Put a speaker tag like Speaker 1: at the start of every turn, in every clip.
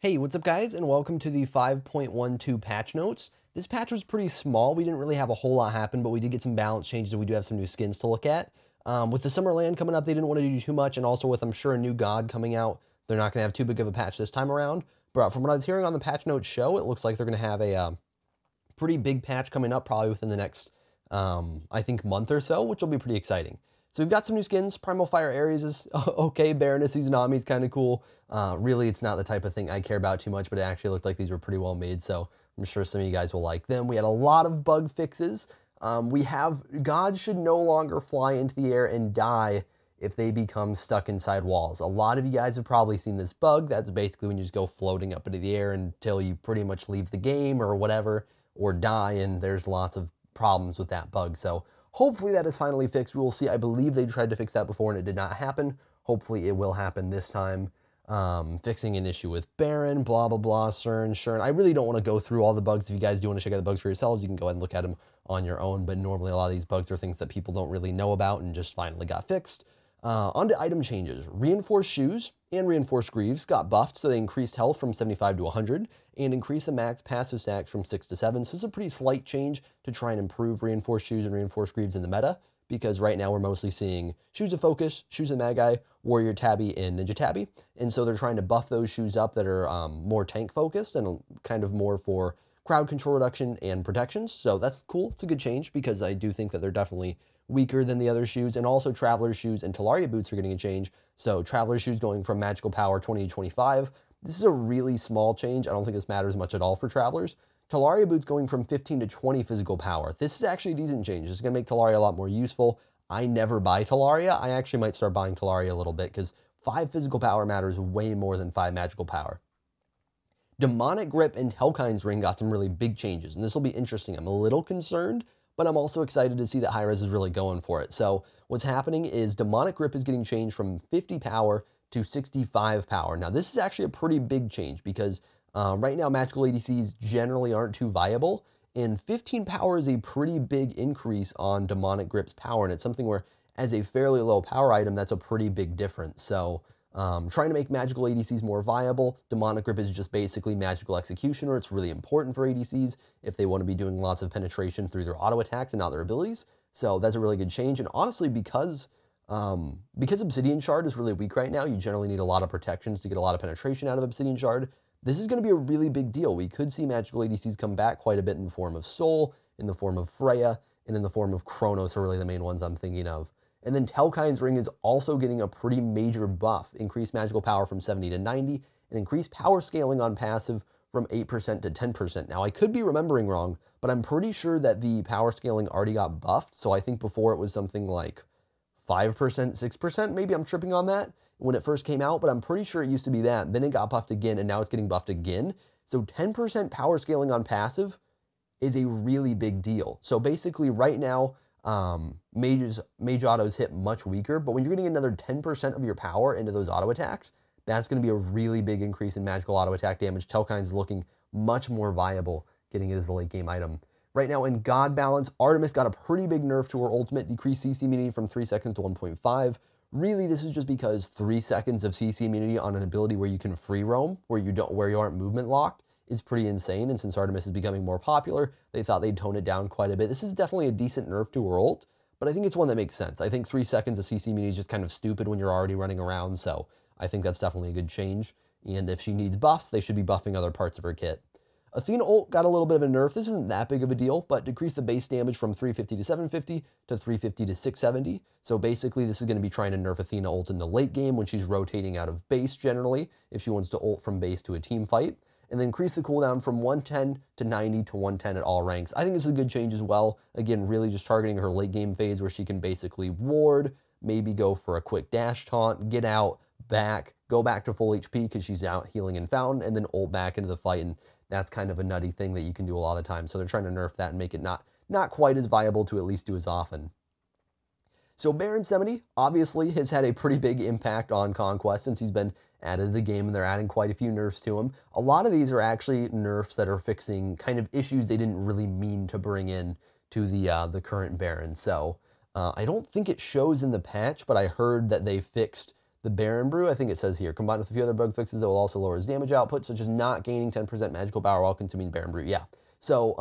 Speaker 1: Hey, what's up guys, and welcome to the 5.12 patch notes. This patch was pretty small. We didn't really have a whole lot happen, but we did get some balance changes and we do have some new skins to look at. With the Summer Land coming up, they didn't want to do too much, and also with, I'm sure, a new god coming out, they're not going to have too big of a patch this time around. But from what I was hearing on the patch notes show, it looks like they're going to have a pretty big patch coming up probably within the next, I think, month or so, which will be pretty exciting. So we've got some new skins. Primal Fire Ares is okay. Baroness Izanami is kind of cool. Really, it's not the type of thing I care about too much, but it actually looked like these were pretty well made, so I'm sure some of you guys will like them. We had a lot of bug fixes. We have gods should no longer fly into the air and die if they become stuck inside walls. A lot of you guys have probably seen this bug. That's basically when you just go floating up into the air until you pretty much leave the game or whatever, or die, and there's lots of problems with that bug. So hopefully that is finally fixed. We will see. I believe they tried to fix that before and it did not happen. Hopefully it will happen this time. Fixing an issue with Baron, blah, blah, blah, Shern. I really don't want to go through all the bugs. If you guys do want to check out the bugs for yourselves, you can go ahead and look at them on your own. But normally a lot of these bugs are things that people don't really know about and just finally got fixed. On to item changes. Reinforced shoes and reinforced greaves got buffed, so they increased health from 75 to 100 and increased the max passive stacks from 6 to 7. So this is a pretty slight change to try and improve reinforced shoes and reinforced greaves in the meta, because right now we're mostly seeing Shoes of Focus, Shoes of Magi, Warrior Tabby, and Ninja Tabby. And so they're trying to buff those shoes up that are more tank focused and kind of more for crowd control reduction and protections. So that's cool. It's a good change because I do think that they're definitely weaker than the other shoes. And also Traveler's shoes and Talaria boots are getting a change. So Traveler's shoes going from magical power 20 to 25. This is a really small change. I don't think this matters much at all for Travelers. Talaria boots going from 15 to 20 physical power. This is actually a decent change. This is going to make Talaria a lot more useful. I never buy Talaria. I actually might start buying Talaria a little bit because 5 physical power matters way more than 5 magical power. Demonic Grip and Hellkind's Ring got some really big changes, and this will be interesting. I'm a little concerned, but I'm also excited to see that Hi-Rez is really going for it. So what's happening is Demonic Grip is getting changed from 50 power to 65 power. Now this is actually a pretty big change because right now magical ADCs generally aren't too viable, and 15 power is a pretty big increase on Demonic Grip's power, and it's something where as a fairly low power item, that's a pretty big difference. So trying to make magical ADCs more viable, Demonic Grip is just basically magical executioner. It's really important for ADCs if they want to be doing lots of penetration through their auto attacks and not their abilities. So that's a really good change. And honestly, because Obsidian Shard is really weak right now, you generally need a lot of protections to get a lot of penetration out of Obsidian Shard. This is going to be a really big deal. We could see magical ADCs come back quite a bit in the form of Soul, in the form of Freya, and in the form of Kronos are really the main ones I'm thinking of. And then Hellkind's Ring is also getting a pretty major buff, increased magical power from 70 to 90, and increased power scaling on passive from 8% to 10%. Now, I could be remembering wrong, but I'm pretty sure that the power scaling already got buffed, so I think before it was something like 5%, 6%, maybe I'm tripping on that when it first came out, but I'm pretty sure it used to be that. Then it got buffed again, and now it's getting buffed again. So 10% power scaling on passive is a really big deal. So basically right now, mage autos hit much weaker, but when you're getting another 10% of your power into those auto attacks, that's going to be a really big increase in magical auto attack damage. Hellkind's is looking much more viable getting it as a late game item. Right now in God Balance, Artemis got a pretty big nerf to her ultimate, decreased CC immunity from 3 seconds to 1.5. Really, this is just because 3 seconds of CC immunity on an ability where you can free roam, where you aren't movement locked, is pretty insane. And since Artemis is becoming more popular, they thought they'd tone it down quite a bit. This is definitely a decent nerf to her ult, but I think it's one that makes sense. I think 3 seconds of CC immunity is just kind of stupid when you're already running around, so I think that's definitely a good change. And if she needs buffs, they should be buffing other parts of her kit. Athena ult got a little bit of a nerf. This isn't that big of a deal, but decreased the base damage from 350 to 750 to 350 to 670. So basically, this is going to be trying to nerf Athena ult in the late game when she's rotating out of base generally, if she wants to ult from base to a team fight. And then increase the cooldown from 110 to 90 to 110 at all ranks. I think this is a good change as well. Again, really just targeting her late game phase where she can basically ward, maybe go for a quick dash taunt, get out, back, go back to full HP because she's out healing and fountain, and then ult back into the fight. And that's kind of a nutty thing that you can do a lot of the time. So they're trying to nerf that and make it not quite as viable to at least do as often. So Baron 70 obviously has had a pretty big impact on Conquest since he's been added to the game, and they're adding quite a few nerfs to him. A lot of these are actually nerfs that are fixing kind of issues they didn't really mean to bring in to the current Baron. So I don't think it shows in the patch, but I heard that they fixed the Baron Brew, I think it says here, combined with a few other bug fixes that will also lower his damage output, such as not gaining 10% magical power while consuming Baron Brew. Yeah. So,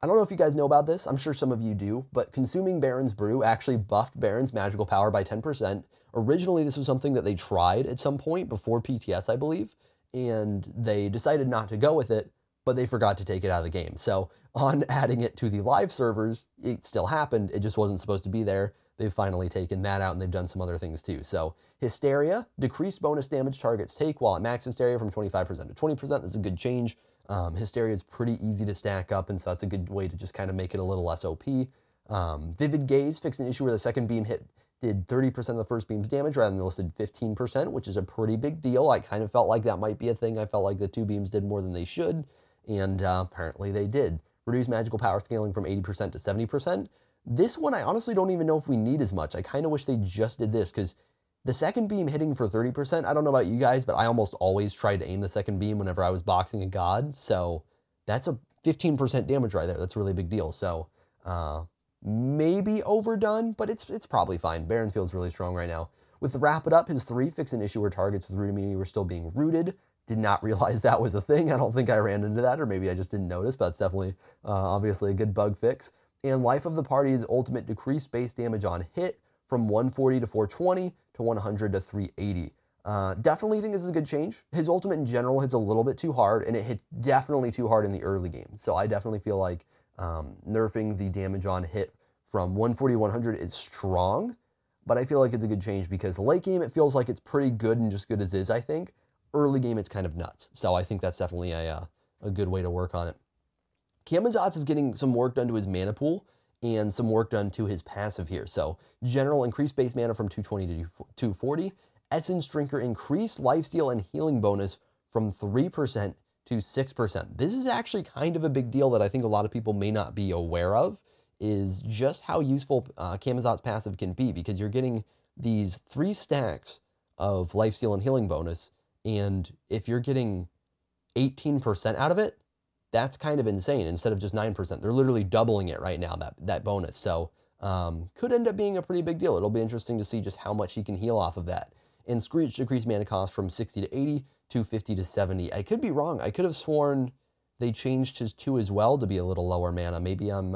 Speaker 1: I don't know if you guys know about this. I'm sure some of you do, but consuming Baron's Brew actually buffed Baron's magical power by 10%. Originally, this was something that they tried at some point before PTS, I believe, and they decided not to go with it, but they forgot to take it out of the game. So on adding it to the live servers, it still happened. It just wasn't supposed to be there. They've finally taken that out, and they've done some other things too. So Hysteria, decreased bonus damage targets take while at max Hysteria from 25% to 20%. That's a good change. Hysteria is pretty easy to stack up, and so that's a good way to just kind of make it a little less OP. Vivid Gaze fixed an issue where the second beam hit did 30% of the first beam's damage rather than the listed 15%, which is a pretty big deal. I kind of felt like that might be a thing. I felt like the two beams did more than they should, and apparently they did. Reduced magical power scaling from 80% to 70%. This one, I honestly don't even know if we need as much. I kind of wish they just did this, because the second beam hitting for 30%, I don't know about you guys, but I almost always tried to aim the second beam whenever I was boxing a god, so that's a 15% damage right there. That's a really big deal. So maybe overdone, but it's probably fine. Baron feels really strong right now. With the Wrap It Up, his 3 fix an issue where targets with root immunity were still being rooted. Did not realize that was a thing. I don't think I ran into that, or maybe I just didn't notice, but it's definitely obviously a good bug fix. And Life of the Party's ultimate decreased base damage on hit from 140 to 420 to 100 to 380. Definitely think this is a good change. His ultimate in general hits a little bit too hard, and it hits definitely too hard in the early game. So I definitely feel like nerfing the damage on hit from 140 to 100 is strong, but I feel like it's a good change because late game it feels like it's pretty good and just good as is, I think. Early game it's kind of nuts. So I think that's definitely a good way to work on it. Camazotz is getting some work done to his mana pool and some work done to his passive here. So general increased base mana from 220 to 240. Essence Drinker increased lifesteal and healing bonus from 3% to 6%. This is actually kind of a big deal that I think a lot of people may not be aware of, is just how useful Camazotz passive can be, because you're getting these 3 stacks of lifesteal and healing bonus, and if you're getting 18% out of it, that's kind of insane instead of just 9%. They're literally doubling it right now, that bonus. So could end up being a pretty big deal. It'll be interesting to see just how much he can heal off of that. And Screech decreased mana cost from 60 to 80 to 50 to 70. I could be wrong. I could have sworn they changed his 2 as well to be a little lower mana. Maybe I'm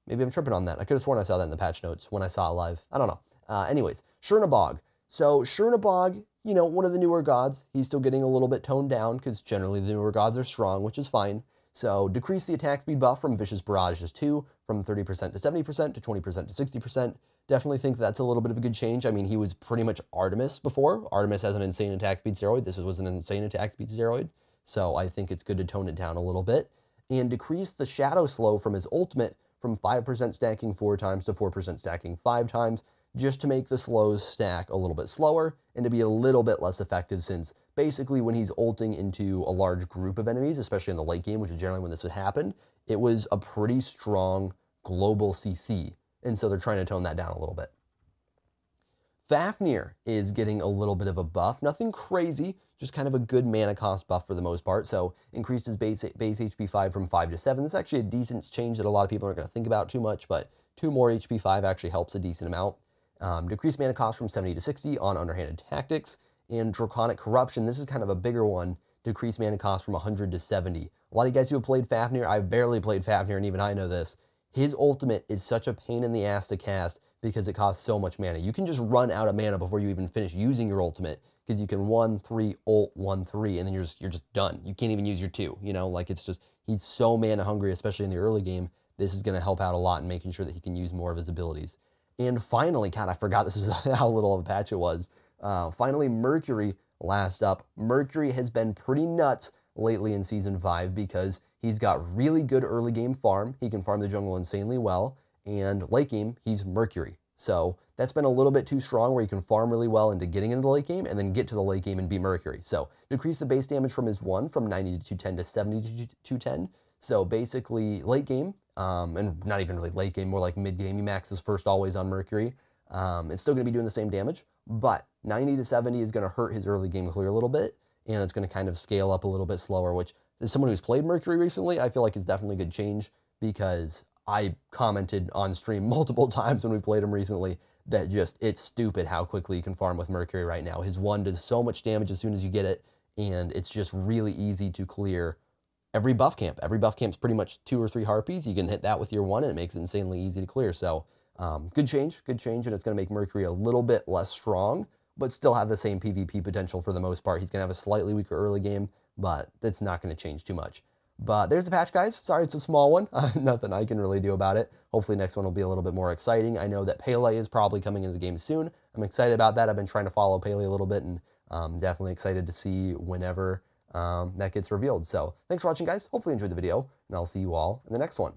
Speaker 1: tripping on that. I could have sworn I saw that in the patch notes when I saw it live. I don't know. Anyways, Shurnabog. So Shurnabog, you know, one of the newer gods, he's still getting a little bit toned down because generally the newer gods are strong, which is fine. So decrease the attack speed buff from Vicious Barrages 2 from 30% to 70% to 20% to 60%. Definitely think that's a little bit of a good change. I mean, he was pretty much Artemis before. Artemis has an insane attack speed steroid. This was an insane attack speed steroid. So I think it's good to tone it down a little bit. And decrease the Shadow Slow from his ultimate from 5% stacking 4 times to 4% stacking 5 times, just to make the slows stack a little bit slower and to be a little bit less effective, since basically when he's ulting into a large group of enemies, especially in the late game, which is generally when this would happen, it was a pretty strong global CC. And so they're trying to tone that down a little bit. Fafnir is getting a little bit of a buff. Nothing crazy, just kind of a good mana cost buff for the most part. So increased his base HP 5 from 5 to 7. This is actually a decent change that a lot of people aren't going to think about too much, but 2 more HP 5 actually helps a decent amount. Decreased mana cost from 70 to 60 on Underhanded Tactics. And Draconic Corruption, this is kind of a bigger one. Decreased mana cost from 100 to 70. A lot of you guys who have played Fafnir, I've barely played Fafnir, and even I know this. His ultimate is such a pain in the ass to cast because it costs so much mana. You can just run out of mana before you even finish using your ultimate, because you can 1-3 ult 1-3 and then you're just done. You can't even use your 2, you know, like it's just, he's so mana hungry, especially in the early game. This is going to help out a lot in making sure that he can use more of his abilities. And finally, God, I forgot this is how little of a patch it was. Finally, Mercury last up. Mercury has been pretty nuts lately in Season 5 because he's got really good early game farm. He can farm the jungle insanely well. And late game, he's Mercury. So that's been a little bit too strong where he can farm really well into getting into the late game and then get to the late game and be Mercury. So decrease the base damage from his 1 from 90 to 210 to 70 to 210. So basically late game, and not even really late game, more like mid game, he maxes first always on Mercury. It's still going to be doing the same damage, but 90 to 70 is going to hurt his early game clear a little bit, and it's going to kind of scale up a little bit slower, which as someone who's played Mercury recently, I feel like it's definitely a good change, because I commented on stream multiple times when we played him recently that just, it's stupid how quickly you can farm with Mercury right now. His 1 does so much damage as soon as you get it, and it's just really easy to clear every buff camp. Every buff camp's pretty much 2 or 3 harpies. You can hit that with your 1, and it makes it insanely easy to clear. So good change, and it's going to make Mercury a little bit less strong, but still have the same PvP potential for the most part. He's going to have a slightly weaker early game, but it's not going to change too much. But there's the patch, guys. Sorry, it's a small one. Nothing I can really do about it. Hopefully next one will be a little bit more exciting. I know that Pele is probably coming into the game soon. I'm excited about that. I've been trying to follow Pele a little bit, and definitely excited to see whenever that gets revealed. So thanks for watching, guys. Hopefully you enjoyed the video, and I'll see you all in the next one.